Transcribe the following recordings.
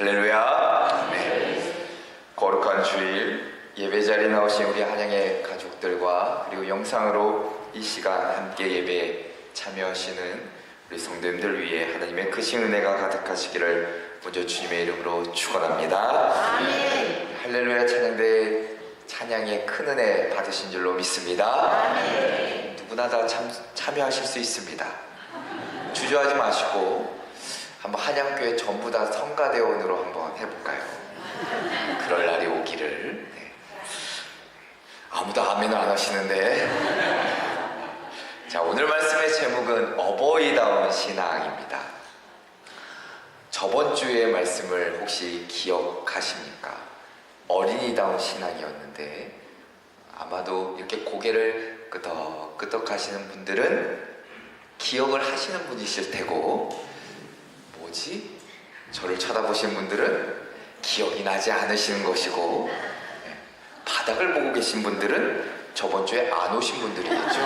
할렐루야. 네. 거룩한 주일 예배 자리에 나오신 우리 한양의 가족들과 그리고 영상으로 이 시간 함께 예배에 참여하시는 우리 성도님들 위해 하나님의 크신 은혜가 가득하시기를 먼저 주님의 이름으로 축원합니다. 아멘. 할렐루야 찬양대 찬양의 큰 은혜 받으신 줄로 믿습니다. 아멘. 누구나 다 참여하실 수 있습니다. 주저하지 마시고 한번 한양교회 전부 다 성가대원으로 한번 해볼까요? 그럴 날이 오기를. 네. 아무도 아멘을 안 하시는데. 자, 오늘 말씀의 제목은 어버이다운 신앙입니다. 저번 주의 말씀을 혹시 기억하십니까? 어린이다운 신앙이었는데 아마도 이렇게 고개를 끄덕끄덕 하시는 분들은 기억을 하시는 분이실 테고, 뭐지? 저를 쳐다보신 분들은 기억이 나지 않으시는 것이고, 바닥을 보고 계신 분들은 저번 주에 안 오신 분들이겠죠.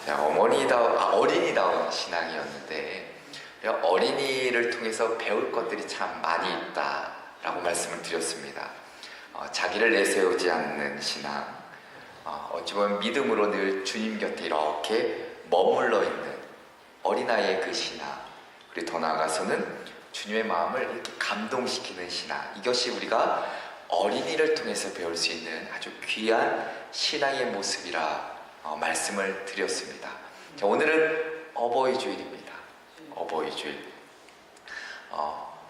자, 어린이다운 신앙이었는데 어린이를 통해서 배울 것들이 참 많이 있다라고 말씀을 드렸습니다. 자기를 내세우지 않는 신앙, 어찌 보면 믿음으로 늘 주님 곁에 이렇게 머물러 있는 어린아이의 그 신앙, 그리고 더 나아가서는 주님의 마음을 이렇게 감동시키는 신앙, 이것이 우리가 어린이를 통해서 배울 수 있는 아주 귀한 신앙의 모습이라 말씀을 드렸습니다. 자, 오늘은 어버이 주일입니다. 어버이 주일.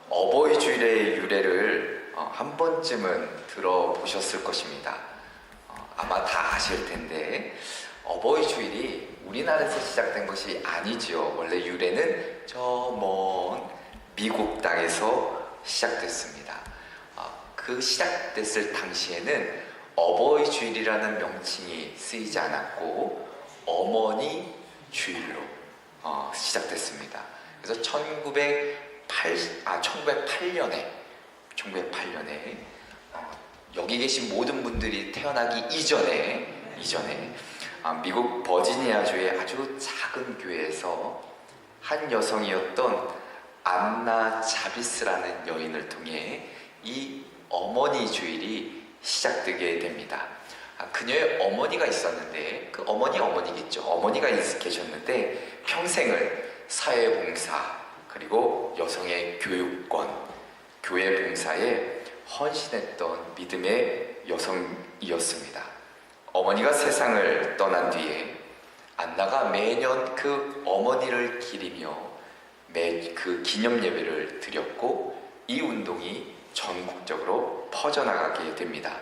어버이 주일의 유래를 한 번쯤은 들어보셨을 것입니다. 아마 다 아실 텐데 어버이 주일이 우리나라에서 시작된 것이 아니지요. 원래 유래는 저 먼 미국 땅에서 시작됐습니다. 그 시작됐을 당시에는 어버이 주일이라는 명칭이 쓰이지 않았고 어머니 주일로 시작됐습니다. 그래서 1908년에 여기 계신 모든 분들이 태어나기 이전에 미국 버지니아주의 아주 작은 교회에서 한 여성이었던 안나 자비스라는 여인을 통해 이 어머니 주일이 시작되게 됩니다. 그녀의 어머니가 있었는데, 그 어머니겠죠. 어머니가 계셨는데 평생을 사회봉사 그리고 여성의 교육권, 교회 봉사에 헌신했던 믿음의 여성이었습니다. 어머니가 세상을 떠난 뒤에 안나가 매년 그 어머니를 기리며 그 기념 예배를 드렸고, 이 운동이 전국적으로 퍼져나가게 됩니다.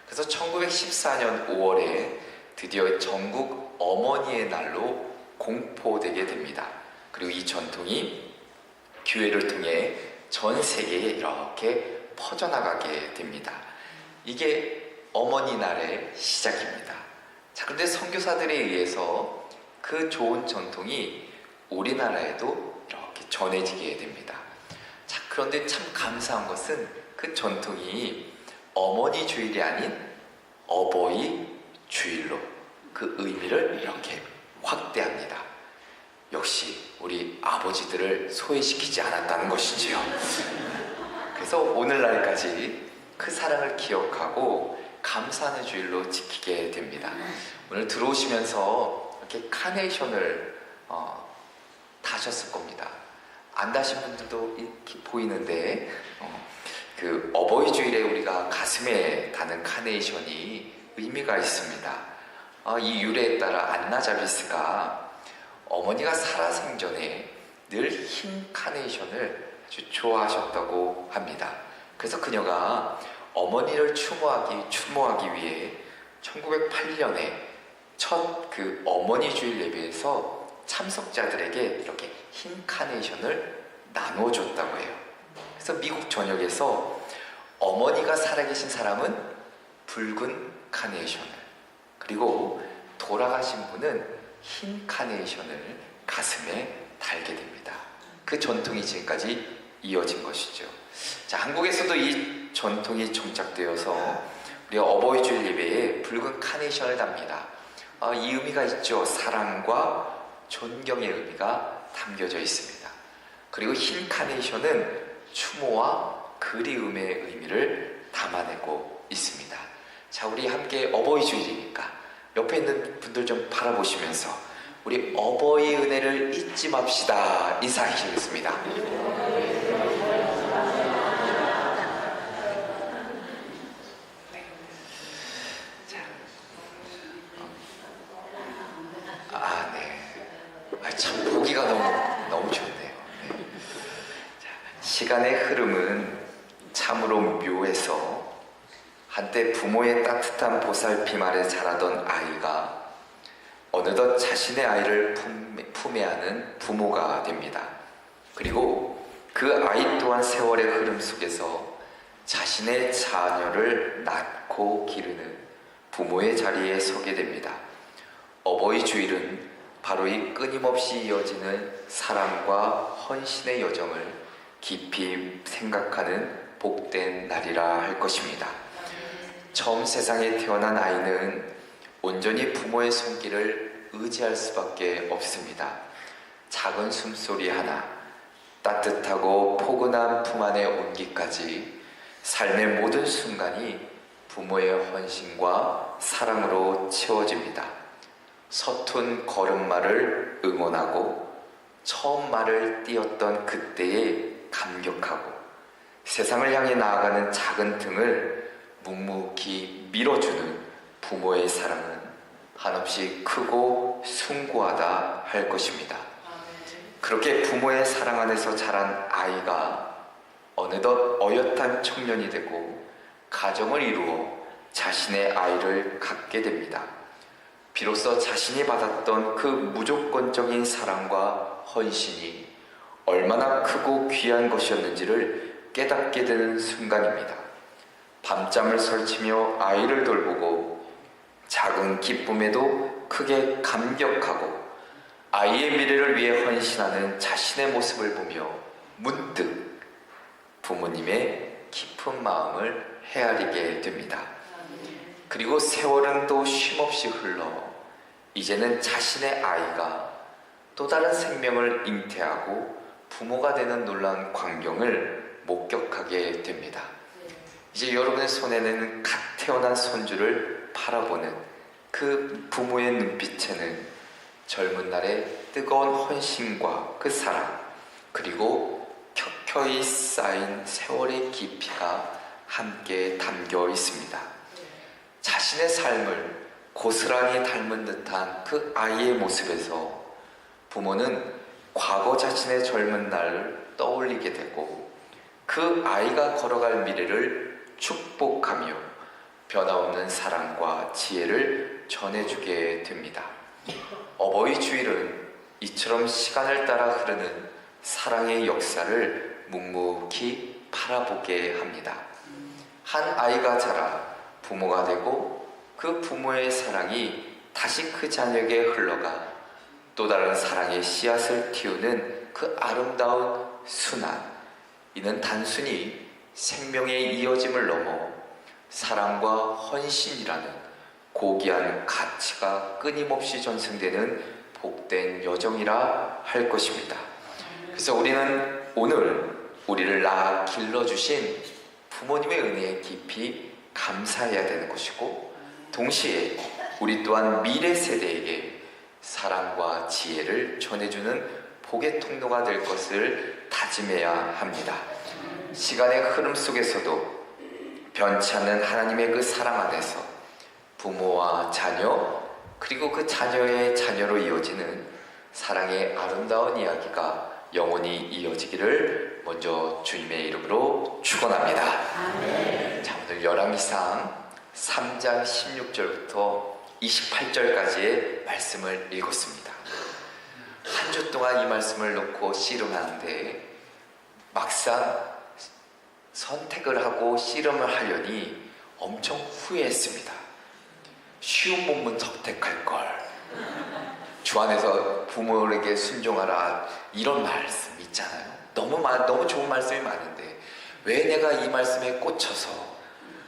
그래서 1914년 5월에 드디어 전국 어머니의 날로 공포되게 됩니다. 그리고 이 전통이 교회를 통해 전 세계에 이렇게 퍼져나가게 됩니다. 이게 어머니 날의 시작입니다. 자, 그런데 선교사들에 의해서 그 좋은 전통이 우리나라에도 이렇게 전해지게 됩니다. 자, 그런데 참 감사한 것은 그 전통이 어머니 주일이 아닌 어버이 주일로 그 의미를 이렇게 확대합니다. 역시 우리 아버지들을 소외시키지 않았다는 것이지요. 그래서 오늘날까지 그 사랑을 기억하고 감사하는 주일로 지키게 됩니다. 오늘 들어오시면서 이렇게 카네이션을 다셨을 겁니다. 안 다신 분들도 이렇게 보이는데 그 어버이 주일에 우리가 가슴에 다는 카네이션이 의미가 있습니다. 이 유래에 따라 안나 자비스가 어머니가 살아생전에 늘 흰 카네이션을 아주 좋아하셨다고 합니다. 그래서 그녀가 어머니를 추모하기 위해 1908년에 첫 그 어머니 주일 예배에서 참석자들에게 이렇게 흰 카네이션을 나눠줬다고 해요. 그래서 미국 전역에서 어머니가 살아계신 사람은 붉은 카네이션을, 그리고 돌아가신 분은 흰 카네이션을 가슴에 달게 됩니다. 그 전통이 지금까지 이어진 것이죠. 자, 한국에서도 이 전통이 정착되어서 우리 어버이 주일 예배에 붉은 카네이션을 답니다. 이 의미가 있죠. 사랑과 존경의 의미가 담겨져 있습니다. 그리고 흰 카네이션은 추모와 그리움의 의미를 담아내고 있습니다. 자, 우리 함께 어버이 주일이니까 옆에 있는 분들 좀 바라보시면서 우리 어버이 은혜를 잊지 맙시다 인사하시겠습니다. 참 보기가 너무 좋네요. 네. 자, 시간의 흐름은 참으로 묘해서 한때 부모의 따뜻한 보살핌 아래 자라던 아이가 어느덧 자신의 아이를 품에 안은 부모가 됩니다. 그리고 그 아이 또한 세월의 흐름 속에서 자신의 자녀를 낳고 기르는 부모의 자리에 서게 됩니다. 어버이 주일은 바로 이 끊임없이 이어지는 사랑과 헌신의 여정을 깊이 생각하는 복된 날이라 할 것입니다. 처음 세상에 태어난 아이는 온전히 부모의 손길을 의지할 수밖에 없습니다. 작은 숨소리 하나, 따뜻하고 포근한 품 안에 온기까지 삶의 모든 순간이 부모의 헌신과 사랑으로 채워집니다. 서툰 걸음마를 응원하고 처음 말을 띄었던 그때에 감격하고 세상을 향해 나아가는 작은 등을 묵묵히 밀어주는 부모의 사랑은 한없이 크고 숭고하다 할 것입니다. 그렇게 부모의 사랑 안에서 자란 아이가 어느덧 어엿한 청년이 되고 가정을 이루어 자신의 아이를 갖게 됩니다. 비로소 자신이 받았던 그 무조건적인 사랑과 헌신이 얼마나 크고 귀한 것이었는지를 깨닫게 되는 순간입니다. 밤잠을 설치며 아이를 돌보고 작은 기쁨에도 크게 감격하고 아이의 미래를 위해 헌신하는 자신의 모습을 보며 문득 부모님의 깊은 마음을 헤아리게 됩니다. 그리고 세월은 또 쉼없이 흘러 이제는 자신의 아이가 또 다른 생명을 잉태하고 부모가 되는 놀라운 광경을 목격하게 됩니다. 이제 여러분의 손에는 갓 태어난 손주를 바라보는 그 부모의 눈빛에는 젊은 날의 뜨거운 헌신과 그 사랑, 그리고 켜켜이 쌓인 세월의 깊이가 함께 담겨 있습니다. 자신의 삶을 고스란히 닮은 듯한 그 아이의 모습에서 부모는 과거 자신의 젊은 날을 떠올리게 되고 그 아이가 걸어갈 미래를 축복하며 변함없는 사랑과 지혜를 전해주게 됩니다. 어버이 주일은 이처럼 시간을 따라 흐르는 사랑의 역사를 묵묵히 바라보게 합니다. 한 아이가 자라 부모가 되고 그 부모의 사랑이 다시 그 자녀에게 흘러가 또 다른 사랑의 씨앗을 틔우는 그 아름다운 순환, 이는 단순히 생명의 이어짐을 넘어 사랑과 헌신이라는 고귀한 가치가 끊임없이 전승되는 복된 여정이라 할 것입니다. 그래서 우리는 오늘 우리를 낳아 길러주신 부모님의 은혜에 깊이 감사해야 되는 것이고, 동시에 우리 또한 미래 세대에게 사랑과 지혜를 전해주는 복의 통로가 될 것을 다짐해야 합니다. 시간의 흐름 속에서도 변치 않는 하나님의 그 사랑 안에서 부모와 자녀, 그리고 그 자녀의 자녀로 이어지는 사랑의 아름다운 이야기가 영원히 이어지기를 먼저 주님의 이름으로 축원합니다. 아멘. 자, 오늘 열왕기상 3장 16절부터 28절까지의 말씀을 읽었습니다. 한 주 동안 이 말씀을 놓고 씨름하는데 막상 선택을 하고 씨름을 하려니 엄청 후회했습니다. 쉬운 몸은 선택할 걸, 주 안에서 부모에게 순종하라, 이런 말씀 있잖아요. 너무 좋은 말씀이 많은데 왜 내가 이 말씀에 꽂혀서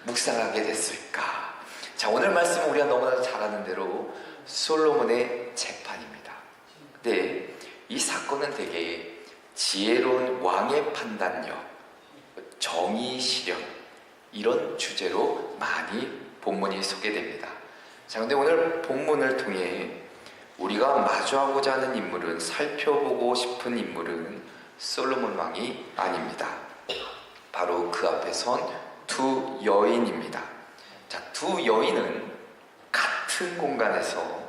묵상하게 됐을까? 자, 오늘 말씀은 우리가 너무나 잘 아는 대로 솔로몬의 재판입니다. 근데 이 사건은 되게 지혜로운 왕의 판단력, 정의 실현, 이런 주제로 많이 본문이 소개됩니다. 자, 근데 오늘 본문을 통해 우리가 마주하고자 하는 인물은, 살펴보고 싶은 인물은 솔로몬 왕이 아닙니다. 바로 그 앞에 선 두 여인입니다. 자, 두 여인은 같은 공간에서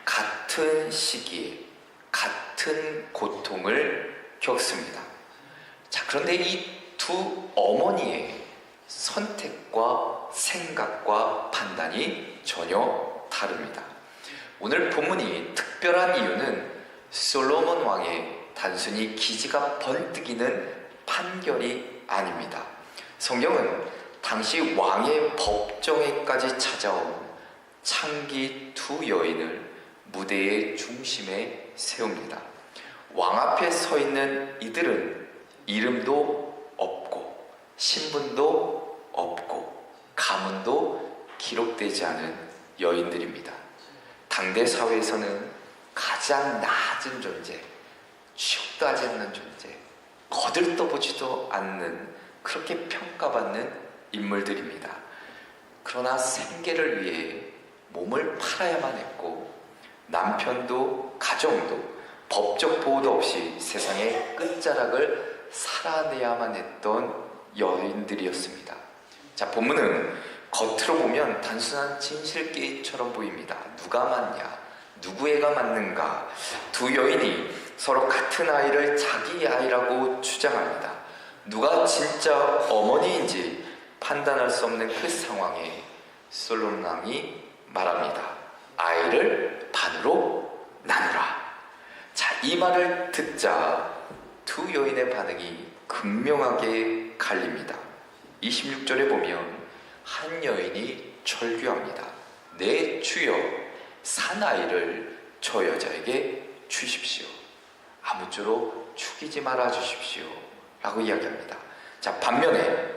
같은 시기에 같은 고통을 겪습니다. 자, 그런데 이 두 어머니의 선택과 생각과 판단이 전혀 다릅니다. 오늘 본문이 특별한 이유는 솔로몬 왕의 단순히 기지가 번뜩이는 판결이 아닙니다. 성경은 당시 왕의 법정에까지 찾아온 창기 두 여인을 무대의 중심에 세웁니다. 왕 앞에 서 있는 이들은 이름도 없고 신분도 없고 가문도 기록되지 않은 여인들입니다. 당대 사회에서는 가장 낮은 존재, 취업도 하지 않는 존재, 거들떠보지도 않는, 그렇게 평가받는 인물들입니다. 그러나 생계를 위해 몸을 팔아야만 했고 남편도 가정도 법적 보호도 없이 세상의 끝자락을 살아내야만 했던 여인들이었습니다. 자, 본문은 겉으로 보면 단순한 진실 게임처럼 보입니다. 누가 맞냐, 누구애가 맞는가. 두 여인이 서로 같은 아이를 자기 아이라고 주장합니다. 누가 진짜 어머니인지 판단할 수 없는 그 상황에 솔로몬 왕이 말합니다. 아이를 반으로 나누라. 자, 이 말을 듣자 두 여인의 반응이 극명하게 갈립니다. 26절에 보면 한 여인이 절규합니다. 내 주여, 사나이를 저 여자에게 주십시오. 아무쪼록 죽이지 말아 주십시오 라고 이야기합니다. 자, 반면에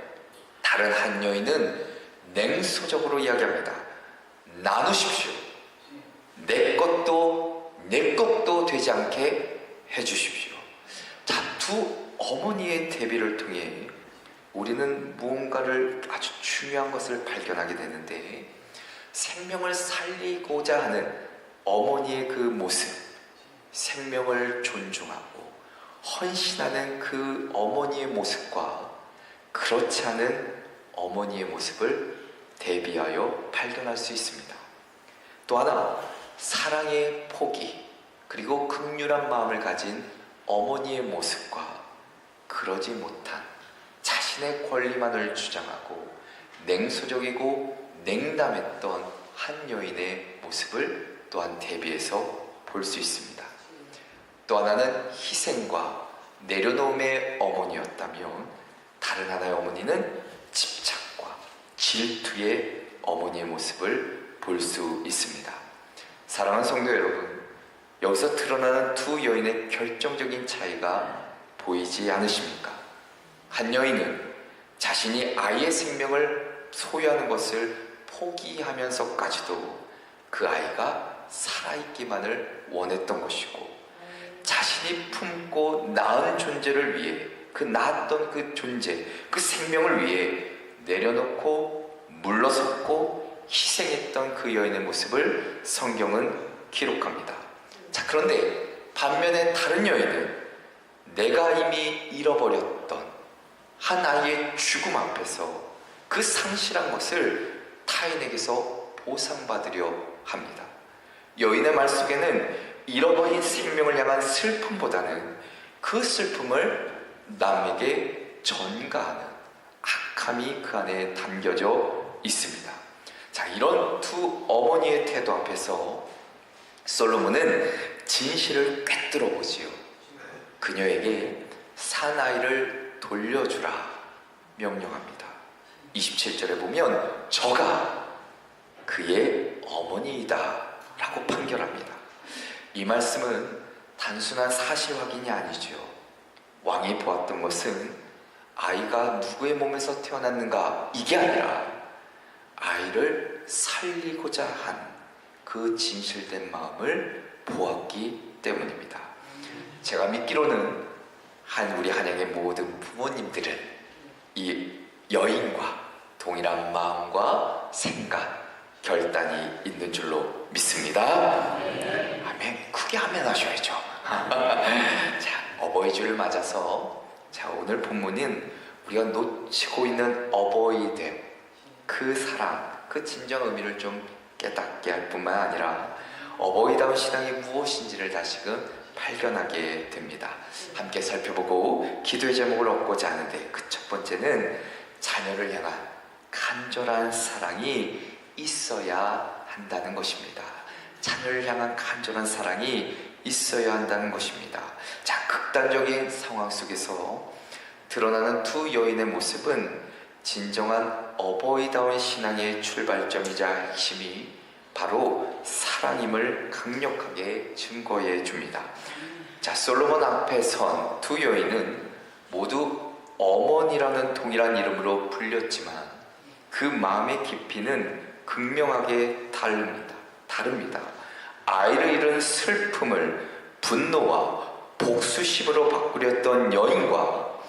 다른 한 여인은 냉소적으로 이야기합니다. 나누십시오. 내 것도 되지 않게 해주십시오. 자, 두 어머니의 대비를 통해 우리는 무언가를 아주 중요한 것을 발견하게 되는데, 생명을 살리고자 하는 어머니의 그 모습, 생명을 존중하고 헌신하는 그 어머니의 모습과 그렇지 않은 어머니의 모습을 대비하여 발견할 수 있습니다. 또 하나, 사랑의 포기 그리고 극률한 마음을 가진 어머니의 모습과 그러지 못한 자신의 권리만을 주장하고 냉소적이고 냉담했던 한 여인의 모습을 또한 대비해서 볼 수 있습니다. 또 하나는 희생과 내려놓음의 어머니였다면, 다른 하나의 어머니는 집착과 질투의 어머니의 모습을 볼 수 있습니다. 사랑하는 성도 여러분, 여기서 드러나는 두 여인의 결정적인 차이가 보이지 않으십니까? 한 여인은 자신이 아이의 생명을 소유하는 것을 포기하면서까지도 그 아이가 살아있기만을 원했던 것이고, 자신이 품고 낳은 존재를 위해, 그 낳았던 그 존재, 그 생명을 위해 내려놓고 물러섰고 희생했던 그 여인의 모습을 성경은 기록합니다. 자, 그런데 반면에 다른 여인은 내가 이미 잃어버렸던 한 아이의 죽음 앞에서 그 상실한 것을 타인에게서 보상받으려 합니다. 여인의 말 속에는 잃어버린 생명을 향한 슬픔보다는 그 슬픔을 남에게 전가하는 악함이 그 안에 담겨져 있습니다. 자, 이런 두 어머니의 태도 앞에서 솔로몬은 진실을 꿰뚫어 보지요. 그녀에게 사나이를 돌려주라 명령합니다. 27절에 보면 저가 그의 어머니이다 라고 판결합니다. 이 말씀은 단순한 사실 확인이 아니죠. 왕이 보았던 것은 아이가 누구의 몸에서 태어났는가, 이게 아니라 아이를 살리고자 한 그 진실된 마음을 보았기 때문입니다. 제가 믿기로는 우리 한양의 모든 부모님들은 이 여인과 동일한 마음과 생각, 결단이 있는 줄로 믿습니다. 아멘. 크게 아멘 하셔야죠. 자, 어버이주를 맞아서 오늘 본문은 우리가 놓치고 있는 어버이됨, 그 사랑, 그 진정 의미를 좀 깨닫게 할 뿐만 아니라 어버이다운 신앙이 무엇인지를 다시금 발견하게 됩니다. 함께 살펴보고 기도의 제목을 얻고자 하는데, 그 첫 번째는 자녀를 향한 간절한 사랑이 있어야 한다는 것입니다. 자녀를 향한 간절한 사랑이 있어야 한다는 것입니다. 자, 극단적인 상황 속에서 드러나는 두 여인의 모습은 진정한 어버이다운 신앙의 출발점이자 핵심이 바로 사랑임을 강력하게 증거해 줍니다. 자, 솔로몬 앞에 선 두 여인은 모두 어머니라는 동일한 이름으로 불렸지만 그 마음의 깊이는 극명하게 다릅니다. 아이를 잃은 슬픔을 분노와 복수심으로 바꾸렸던 여인과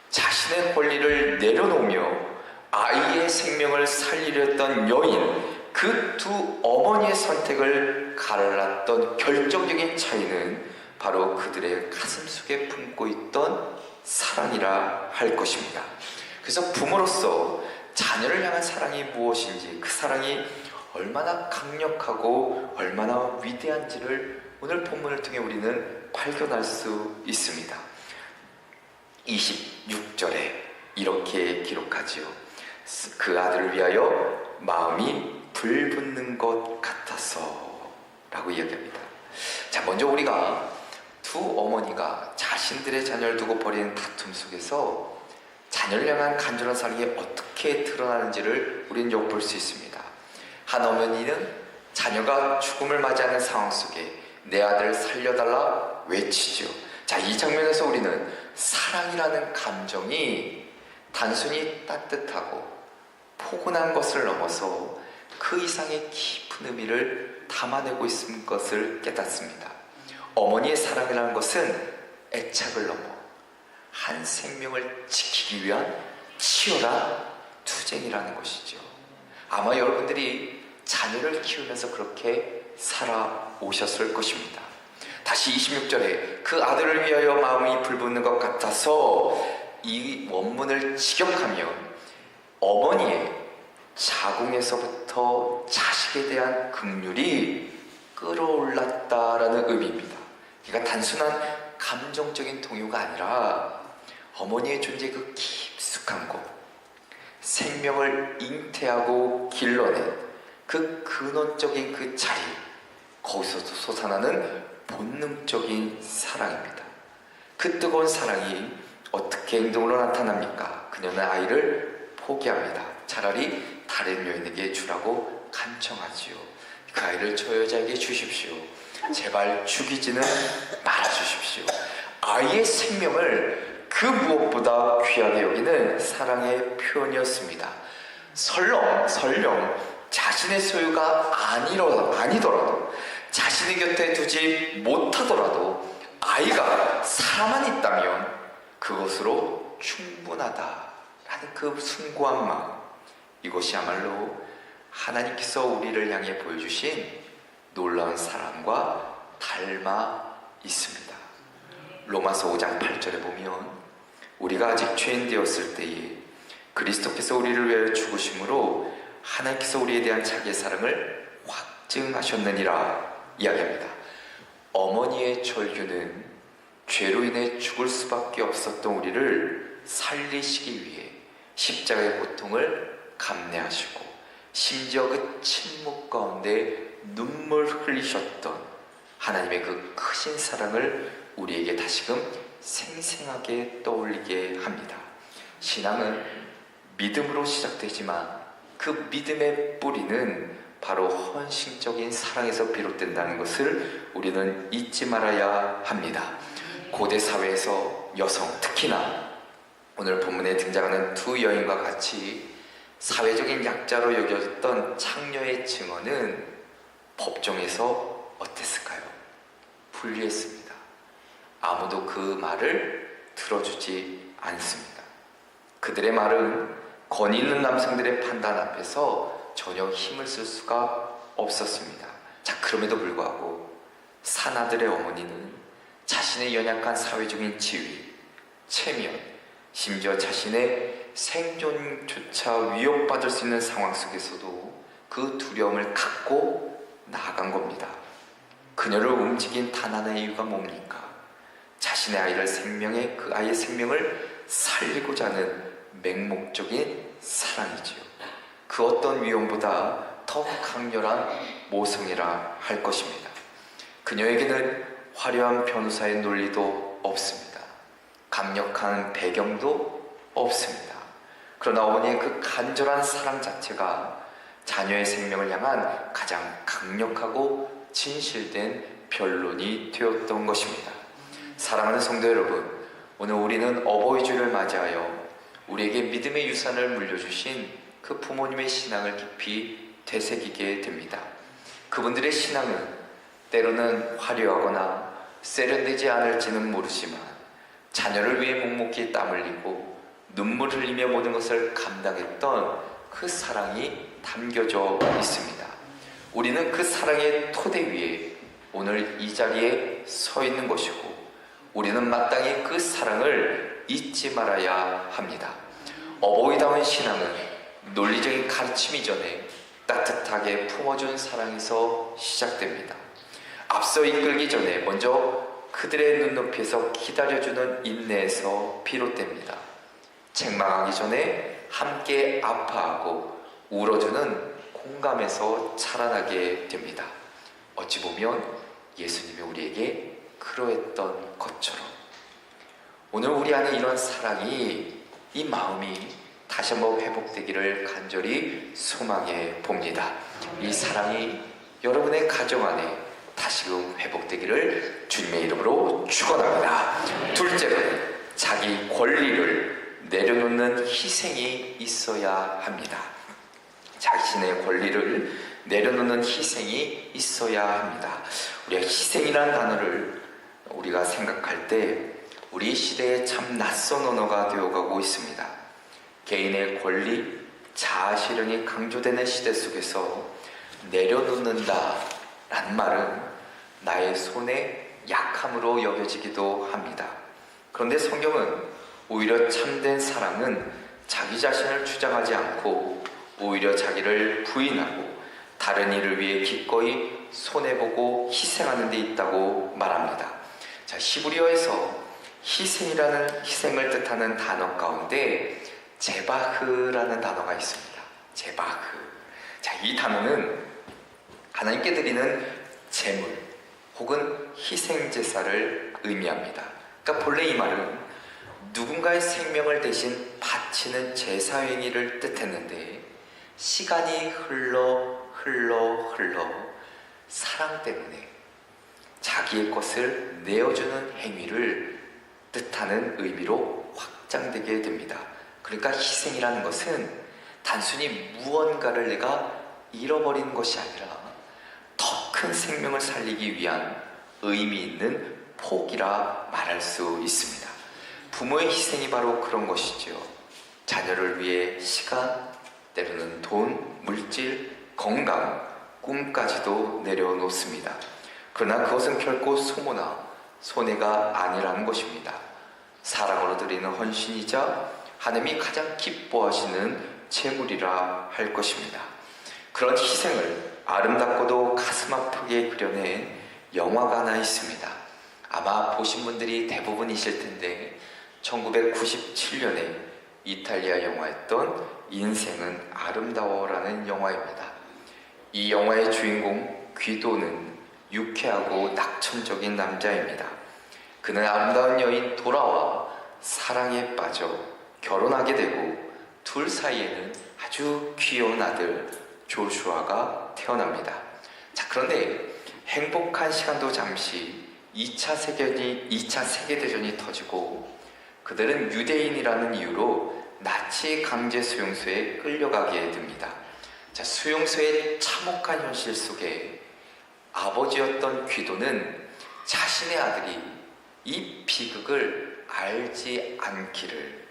자신의 권리를 내려놓으며 아이의 생명을 살리려던 여인, 그 두 어머니의 선택을 갈랐던 결정적인 차이는 바로 그들의 가슴속에 품고 있던 사랑이라 할 것입니다. 그래서 부모로서 자녀를 향한 사랑이 무엇인지, 그 사랑이 얼마나 강력하고 얼마나 위대한지를 오늘 본문을 통해 우리는 발견할 수 있습니다. 26절에 이렇게 기록하지요. 그 아들을 위하여 마음이 불붙는 것 같아서 라고 이야기합니다. 자, 먼저 우리가 두 어머니가 자신들의 자녀를 두고 벌이는 다툼 속에서 자녀를 향한 간절한 사랑이 어떻게 드러나는지를 우리는 엿볼 수 있습니다. 한 어머니는 자녀가 죽음을 맞이하는 상황 속에 내 아들을 살려달라 외치죠. 자, 이 장면에서 우리는 사랑이라는 감정이 단순히 따뜻하고 포근한 것을 넘어서 그 이상의 깊은 의미를 담아내고 있는 것을 깨닫습니다. 어머니의 사랑이라는 것은 애착을 넘어 한 생명을 지키기 위한 치열한 투쟁이라는 것이죠. 아마 여러분들이 자녀를 키우면서 그렇게 살아오셨을 것입니다. 다시 26절에 그 아들을 위하여 마음이 불붙는 것 같아서, 이 원문을 직역하면 어머니의 자궁에서부터 자식에 대한 긍휼이 끌어올랐다라는 의미입니다. 그러니까 단순한 감정적인 동요가 아니라 어머니의 존재의 그 깊숙한 곳, 생명을 잉태하고 길러낸 그 근원적인 그 자리, 거기서 솟아나는 본능적인 사랑입니다. 그 뜨거운 사랑이 어떻게 행동으로 나타납니까? 그녀는 아이를 포기합니다. 차라리 다른 여인에게 주라고 간청하지요. 그 아이를 저 여자에게 주십시오. 제발 죽이지는 말아주십시오. 아이의 생명을 그 무엇보다 귀하게 여기는 사랑의 표현이었습니다. 설령 자신의 소유가 아니더라도, 자신의 곁에 두지 못하더라도 아이가 살아만 있다면 그것으로 충분하다라는 그 숭고한 마음, 이것이야말로 하나님께서 우리를 향해 보여주신 놀라운 사랑과 닮아 있습니다. 로마서 5장 8절에 보면 우리가 아직 죄인 되었을 때에 그리스도께서 우리를 위하여 죽으심으로 하나님께서 우리에 대한 자기의 사랑을 확증하셨느니라 이야기합니다. 어머니의 절규는 죄로 인해 죽을 수밖에 없었던 우리를 살리시기 위해 십자가의 고통을 감내하시고 심지어 그 침묵 가운데 눈물 흘리셨던 하나님의 그 크신 사랑을 우리에게 다시금 생생하게 떠올리게 합니다. 신앙은 믿음으로 시작되지만 그 믿음의 뿌리는 바로 헌신적인 사랑에서 비롯된다는 것을 우리는 잊지 말아야 합니다. 고대 사회에서 여성, 특히나 오늘 본문에 등장하는 두 여인과 같이 사회적인 약자로 여겨졌던 창녀의 증언은 법정에서 어땠을까요? 불리했습니다. 아무도 그 말을 들어주지 않습니다. 그들의 말은 권위 있는 남성들의 판단 앞에서 전혀 힘을 쓸 수가 없었습니다. 자, 그럼에도 불구하고 사나들의 어머니는 자신의 연약한 사회적인 지위, 체면, 심지어 자신의 생존조차 위협받을 수 있는 상황 속에서도 그 두려움을 갖고 나아간 겁니다. 그녀를 움직인 단 하나의 이유가 뭡니까? 자신의 그 아이의 생명을 살리고자 하는 맹목적인 사랑이지요. 그 어떤 위험보다 더 강렬한 모성이라 할 것입니다. 그녀에게는 화려한 변호사의 논리도 없습니다. 강력한 배경도 없습니다. 그러나 어머니의 그 간절한 사랑 자체가 자녀의 생명을 향한 가장 강력하고 진실된 변론이 되었던 것입니다. 사랑하는 성도 여러분, 오늘 우리는 어버이 주를 맞이하여 우리에게 믿음의 유산을 물려주신 그 부모님의 신앙을 깊이 되새기게 됩니다. 그분들의 신앙은 때로는 화려하거나 세련되지 않을지는 모르지만 자녀를 위해 묵묵히 땀 흘리고 눈물 흘리며 모든 것을 감당했던 그 사랑이 담겨져 있습니다. 우리는 그 사랑의 토대 위에 오늘 이 자리에 서 있는 것이고, 우리는 마땅히 그 사랑을 잊지 말아야 합니다. 어버이다운 신앙은 논리적인 가르침 이전에 따뜻하게 품어준 사랑에서 시작됩니다. 앞서 이끌기 전에 먼저 그들의 눈높이에서 기다려주는 인내에서 비롯됩니다. 책망하기 전에 함께 아파하고 울어주는 공감에서 자라나게 됩니다. 어찌 보면 예수님이 우리에게 그러했던 것처럼 오늘 우리 안에 이런 사랑이, 이 마음이 다시 한번 회복되기를 간절히 소망해 봅니다. 이 사랑이 여러분의 가정 안에 다시금 회복되기를 주님의 이름으로 축원합니다. 둘째는 자기 권리를 내려놓는 희생이 있어야 합니다. 자신의 권리를 내려놓는 희생이 있어야 합니다. 우리가 희생이라는 단어를 우리가 생각할 때 우리 시대에 참 낯선 언어가 되어가고 있습니다. 개인의 권리, 자아 실현이 강조되는 시대 속에서 내려놓는다 라는 말은 나의 손의 약함으로 여겨지기도 합니다. 그런데 성경은 오히려 참된 사랑은 자기 자신을 주장하지 않고 오히려 자기를 부인하고 다른 이를 위해 기꺼이 손해보고 희생하는 데 있다고 말합니다. 자, 히브리어에서 희생을 뜻하는 단어 가운데 제바흐라는 단어가 있습니다. 제바흐. 자, 이 단어는 하나님께 드리는 제물 혹은 희생 제사를 의미합니다. 그러니까 본래 이 말은 누군가의 생명을 대신 바치는 제사 행위를 뜻했는데 시간이 흘러 사랑 때문에 자기의 것을 내어주는 행위를 뜻하는 의미로 확장되게 됩니다. 그러니까 희생이라는 것은 단순히 무언가를 내가 잃어버리는 것이 아니라 더 큰 생명을 살리기 위한 의미 있는 포기라 말할 수 있습니다. 부모의 희생이 바로 그런 것이죠. 자녀를 위해 시간, 때로는 돈, 물질, 건강, 꿈까지도 내려놓습니다. 그러나 그것은 결코 소모나 손해가 아니라는 것입니다. 사랑으로 드리는 헌신이자 하나님이 가장 기뻐하시는 제물이라 할 것입니다. 그런 희생을 아름답고도 가슴 아프게 그려낸 영화가 하나 있습니다. 아마 보신 분들이 대부분이실 텐데 1997년에 이탈리아 영화였던 인생은 아름다워라는 영화입니다. 이 영화의 주인공 귀도는 유쾌하고 낙천적인 남자입니다. 그는 아름다운 여인 도라와 사랑에 빠져 결혼하게 되고 둘 사이에는 아주 귀여운 아들 조슈아가 태어납니다. 자, 그런데 행복한 시간도 잠시 2차 세계대전이 터지고 그들은 유대인이라는 이유로 나치 강제 수용소에 끌려가게 됩니다. 자, 수용소의 참혹한 현실 속에 아버지였던 귀도는 자신의 아들이 이 비극을 알지 않기를,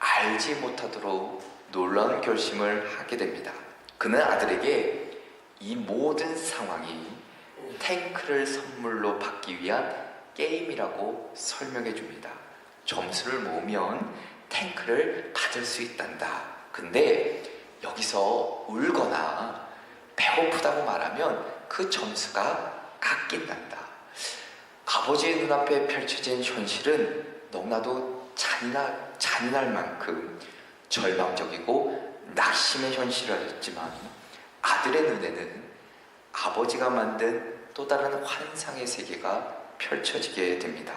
알지 못하도록 놀라운 결심을 하게 됩니다. 그는 아들에게 이 모든 상황이 탱크를 선물로 받기 위한 게임이라고 설명해 줍니다. 점수를 모으면 탱크를 받을 수 있단다. 근데 여기서 울거나 배고프다고 말하면 그 점수가 깎인단다. 아버지의 눈앞에 펼쳐진 현실은 너무나도 잔인할 만큼 절망적이고 낙심의 현실이었지만 아들의 눈에는 아버지가 만든 또 다른 환상의 세계가 펼쳐지게 됩니다.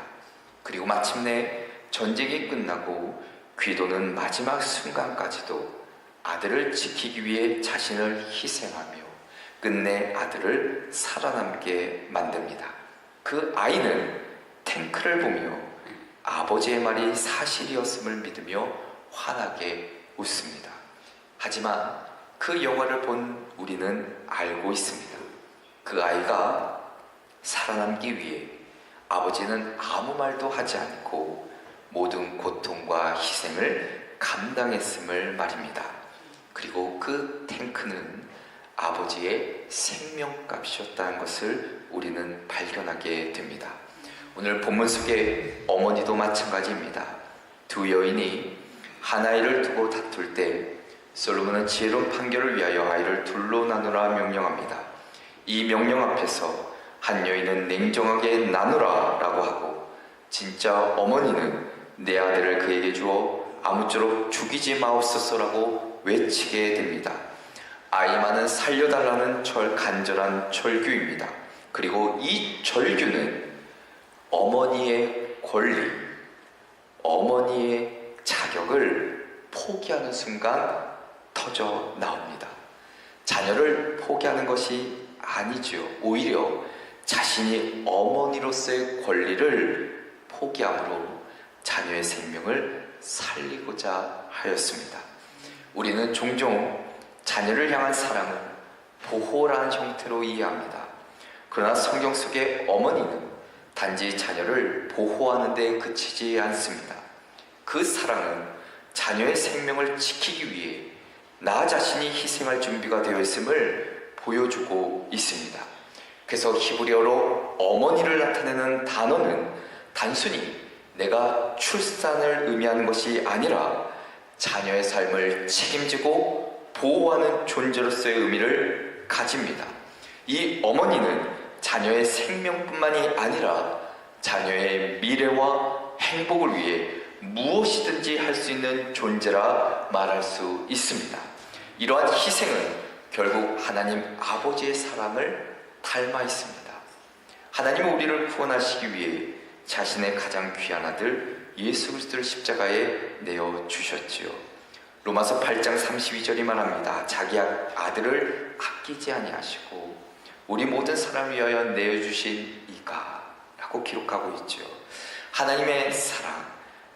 그리고 마침내 전쟁이 끝나고 귀도는 마지막 순간까지도 아들을 지키기 위해 자신을 희생하며 끝내 아들을 살아남게 만듭니다. 그 아이는 탱크를 보며 아버지의 말이 사실이었음을 믿으며 환하게 웃습니다. 하지만 그 영화를 본 우리는 알고 있습니다. 그 아이가 살아남기 위해 아버지는 아무 말도 하지 않고 모든 고통과 희생을 감당했음을 말입니다. 그리고 그 탱크는 아버지의 생명값이었다는 것을 우리는 발견하게 됩니다. 오늘 본문 속의 어머니도 마찬가지입니다. 두 여인이 한 아이를 두고 다툴 때 솔로몬은 지혜로운 판결을 위하여 아이를 둘로 나누라 명령합니다. 이 명령 앞에서 한 여인은 냉정하게 나누라 라고 하고 진짜 어머니는 내 아들을 그에게 주어 아무쪼록 죽이지 마옵소서라고 외치게 됩니다. 아이만은 살려달라는 간절한 절규입니다. 그리고 이 절규는 어머니의 권리, 어머니의 자격을 포기하는 순간 터져 나옵니다. 자녀를 포기하는 것이 아니죠. 오히려 자신이 어머니로서의 권리를 포기함으로 자녀의 생명을 살리고자 하였습니다. 우리는 종종 자녀를 향한 사랑을 보호라는 형태로 이해합니다. 그러나 성경 속의 어머니는 단지 자녀를 보호하는 데 그치지 않습니다. 그 사랑은 자녀의 생명을 지키기 위해 나 자신이 희생할 준비가 되어 있음을 보여주고 있습니다. 그래서 히브리어로 어머니를 나타내는 단어는 단순히 내가 출산을 의미하는 것이 아니라 자녀의 삶을 책임지고 보호하는 존재로서의 의미를 가집니다. 이 어머니는 자녀의 생명뿐만이 아니라 자녀의 미래와 행복을 위해 무엇이든지 할 수 있는 존재라 말할 수 있습니다. 이러한 희생은 결국 하나님 아버지의 사랑을 닮아 있습니다. 하나님은 우리를 구원하시기 위해 자신의 가장 귀한 아들 예수 그리스도를 십자가에 내어 주셨지요. 로마서 8장 32절이 말합니다. 자기 아들을 아끼지 아니하시고 우리 모든 사람을 위하여 내어주신 이가 라고 기록하고 있죠. 하나님의 사랑,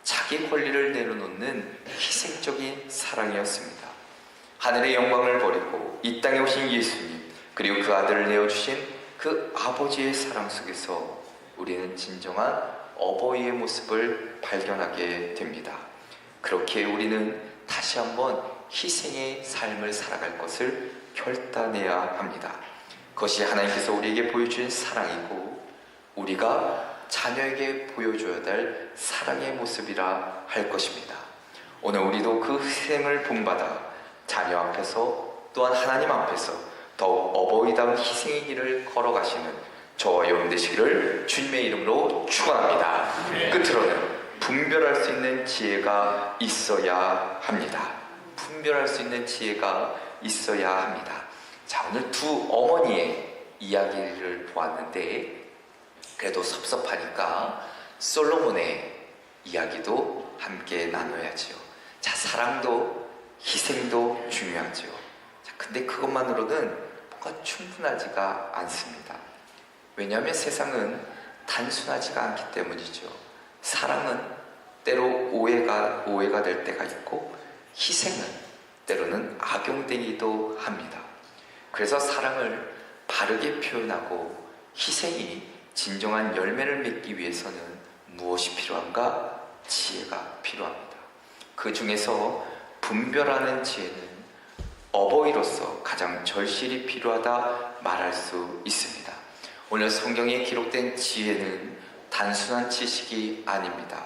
자기 권리를 내려놓는 희생적인 사랑이었습니다. 하늘의 영광을 버리고 이 땅에 오신 예수님, 그리고 그 아들을 내어주신 그 아버지의 사랑 속에서 우리는 진정한 어버이의 모습을 발견하게 됩니다. 그렇게 우리는 다시 한번 희생의 삶을 살아갈 것을 결단해야 합니다. 그것이 하나님께서 우리에게 보여주신 사랑이고 우리가 자녀에게 보여줘야 될 사랑의 모습이라 할 것입니다. 오늘 우리도 그 희생을 본받아 자녀 앞에서 또한 하나님 앞에서 더욱 어버이다운 희생의 길을 걸어가시는 저와 여러분 되시기를 주님의 이름으로 축원합니다. 끝으로는 분별할 수 있는 지혜가 있어야 합니다. 분별할 수 있는 지혜가 있어야 합니다. 자, 오늘 두 어머니의 이야기를 보았는데 그래도 섭섭하니까 솔로몬의 이야기도 함께 나눠야지요. 자, 사랑도 희생도 중요하죠. 자, 근데 그것만으로는 뭔가 충분하지가 않습니다. 왜냐하면 세상은 단순하지가 않기 때문이죠. 사랑은 때로 오해가 될 때가 있고 희생은 때로는 악용되기도 합니다. 그래서 사랑을 바르게 표현하고 희생이 진정한 열매를 맺기 위해서는 무엇이 필요한가? 지혜가 필요합니다. 그 중에서 분별하는 지혜는 어버이로서 가장 절실히 필요하다 말할 수 있습니다. 오늘 성경에 기록된 지혜는 단순한 지식이 아닙니다.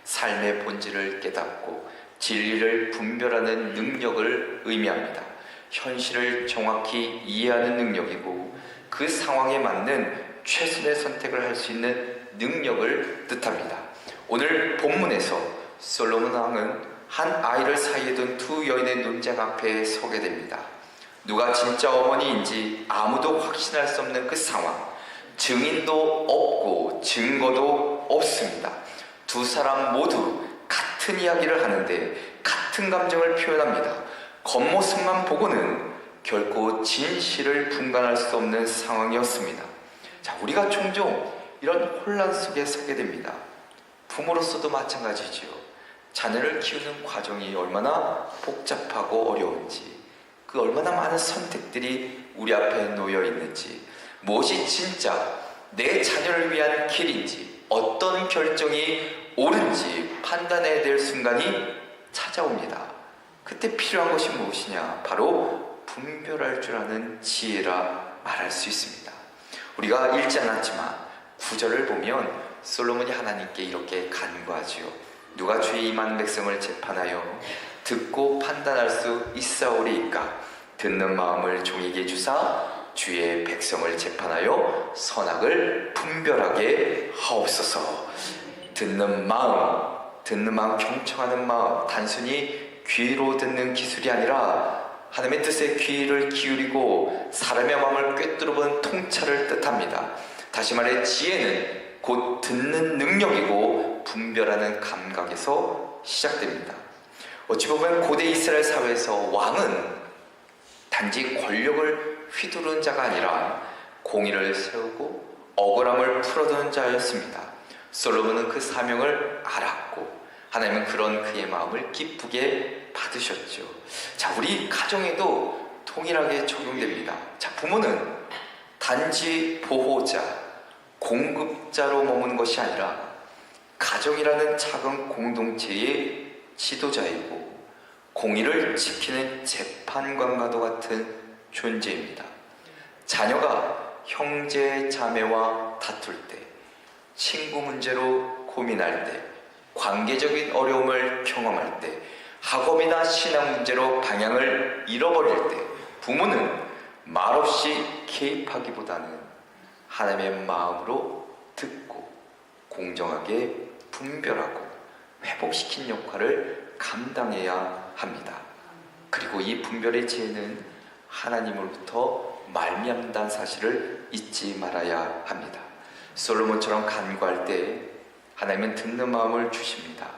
삶의 본질을 깨닫고 진리를 분별하는 능력을 의미합니다. 현실을 정확히 이해하는 능력이고 그 상황에 맞는 최선의 선택을 할 수 있는 능력을 뜻합니다. 오늘 본문에서 솔로몬 왕은 한 아이를 사이에 둔 두 여인의 논쟁 앞에 서게 됩니다. 누가 진짜 어머니인지 아무도 확신할 수 없는 그 상황, 증인도 없고 증거도 없습니다. 두 사람 모두 같은 이야기를 하는데 같은 감정을 표현합니다. 겉모습만 보고는 결코 진실을 분간할 수 없는 상황이었습니다. 자, 우리가 종종 이런 혼란 속에 서게 됩니다. 부모로서도 마찬가지지요. 자녀를 키우는 과정이 얼마나 복잡하고 어려운지, 그 얼마나 많은 선택들이 우리 앞에 놓여 있는지, 무엇이 진짜 내 자녀를 위한 길인지, 어떤 결정이 옳은지 판단해야 될 순간이 찾아옵니다. 그때 필요한 것이 무엇이냐? 바로 분별할 줄 아는 지혜라 말할 수 있습니다. 우리가 읽지 않았지만 구절을 보면 솔로몬이 하나님께 이렇게 간구하지요. 누가 주의 임한 백성을 재판하여 듣고 판단할 수 있사오리이까? 듣는 마음을 종에게 주사 주의 백성을 재판하여 선악을 분별하게 하옵소서. 듣는 마음, 경청하는 마음, 단순히 귀로 듣는 기술이 아니라 하나님의 뜻에 귀를 기울이고 사람의 마음을 꿰뚫어본 통찰을 뜻합니다. 다시 말해 지혜는 곧 듣는 능력이고 분별하는 감각에서 시작됩니다. 어찌 보면 고대 이스라엘 사회에서 왕은 단지 권력을 휘두르는 자가 아니라 공의를 세우고 억울함을 풀어두는 자였습니다. 솔로몬은 그 사명을 알았고 하나님은 그런 그의 마음을 기쁘게 받으셨죠. 자, 우리 가정에도 동일하게 적용됩니다. 자, 부모는 단지 보호자, 공급자로 머무는 것이 아니라 가정이라는 작은 공동체의 지도자이고 공의를 지키는 재판관과도 같은 존재입니다. 자녀가 형제, 자매와 다툴 때, 친구 문제로 고민할 때, 관계적인 어려움을 경험할 때, 학업이나 신앙 문제로 방향을 잃어버릴 때 부모는 말없이 개입하기보다는 하나님의 마음으로 듣고 공정하게 분별하고 회복시킨 역할을 감당해야 합니다. 그리고 이 분별의 지혜는 하나님으로부터 말미암는다는 사실을 잊지 말아야 합니다. 솔로몬처럼 간구할 때 하나님은 듣는 마음을 주십니다.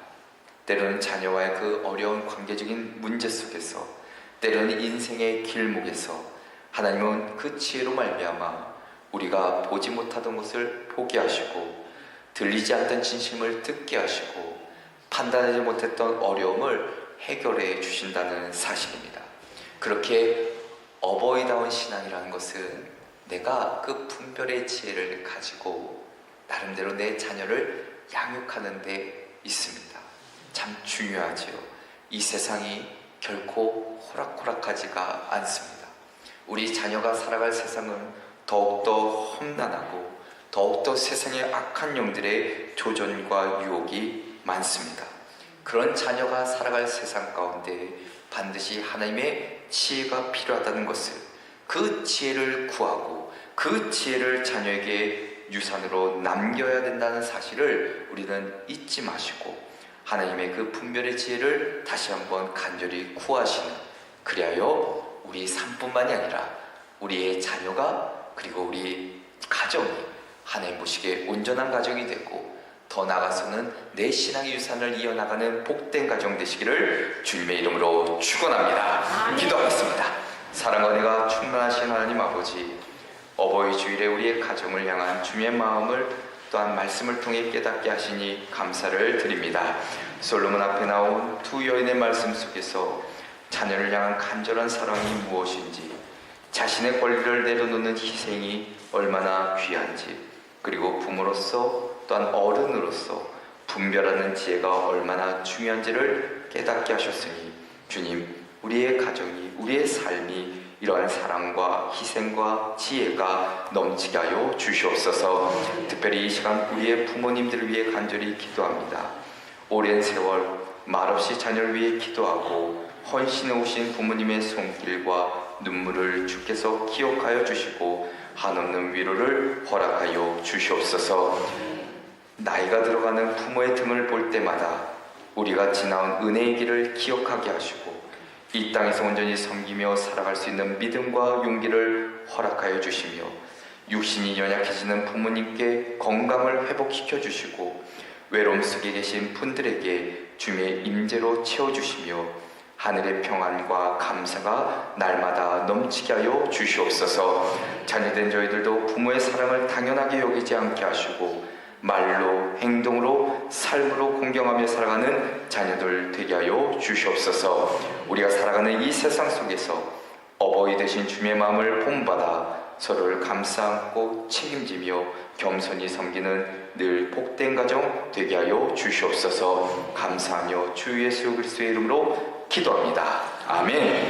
때로는 자녀와의 그 어려운 관계적인 문제 속에서, 때로는 인생의 길목에서 하나님은 그 지혜로 말미암아 우리가 보지 못하던 것을 보게 하시고 들리지 않던 진심을 듣게 하시고 판단하지 못했던 어려움을 해결해 주신다는 사실입니다. 그렇게 어버이다운 신앙이라는 것은 내가 그 분별의 지혜를 가지고 나름대로 내 자녀를 양육하는 데 있습니다. 참 중요하지요. 이 세상이 결코 호락호락하지가 않습니다. 우리 자녀가 살아갈 세상은 더욱더 험난하고 더욱더 세상의 악한 영들의 조전과 유혹이 많습니다. 그런 자녀가 살아갈 세상 가운데 반드시 하나님의 지혜가 필요하다는 것을, 그 지혜를 구하고 그 지혜를 자녀에게 유산으로 남겨야 된다는 사실을 우리는 잊지 마시고 하나님의 그 분별의 지혜를 다시 한번 간절히 구하시는, 그리하여 우리 삶뿐만이 아니라 우리의 자녀가 그리고 우리 가정이 하나님 보시기에 온전한 가정이 되고 더 나아가서는 내 신앙의 유산을 이어나가는 복된 가정 되시기를 주님의 이름으로 축원합니다. 기도하겠습니다. 사랑과 은혜가 충만하신 하나님 아버지, 어버이 주일에 우리의 가정을 향한 주님의 마음을 또한 말씀을 통해 깨닫게 하시니 감사를 드립니다. 솔로몬 앞에 나온 두 여인의 말씀 속에서 자녀를 향한 간절한 사랑이 무엇인지, 자신의 권리를 내려놓는 희생이 얼마나 귀한지, 그리고 부모로서 또한 어른으로서 분별하는 지혜가 얼마나 중요한지를 깨닫게 하셨으니 주님, 우리의 가정이, 우리의 삶이 이러한 사랑과 희생과 지혜가 넘치게 하여 주시옵소서. 특별히 이 시간 우리의 부모님들을 위해 간절히 기도합니다. 오랜 세월 말없이 자녀를 위해 기도하고 헌신해 오신 부모님의 손길과 눈물을 주께서 기억하여 주시고 한없는 위로를 허락하여 주시옵소서. 나이가 들어가는 부모의 등을 볼 때마다 우리가 지나온 은혜의 길을 기억하게 하시고 이 땅에서 온전히 섬기며 살아갈 수 있는 믿음과 용기를 허락하여 주시며 육신이 연약해지는 부모님께 건강을 회복시켜 주시고 외로움 속에 계신 분들에게 주님의 임재로 채워주시며 하늘의 평안과 감사가 날마다 넘치게 하여 주시옵소서. 자녀된 저희들도 부모의 사랑을 당연하게 여기지 않게 하시고 말로, 행동으로, 삶으로 공경하며 살아가는 자녀들 되게 하여 주시옵소서. 우리가 살아가는 이 세상 속에서 어버이 되신 주님의 마음을 본받아 서로를 감싸 안고 책임지며 겸손히 섬기는 늘 복된 가정 되게 하여 주시옵소서. 감사하며 주 예수 그리스도의 이름으로 기도합니다. 아멘.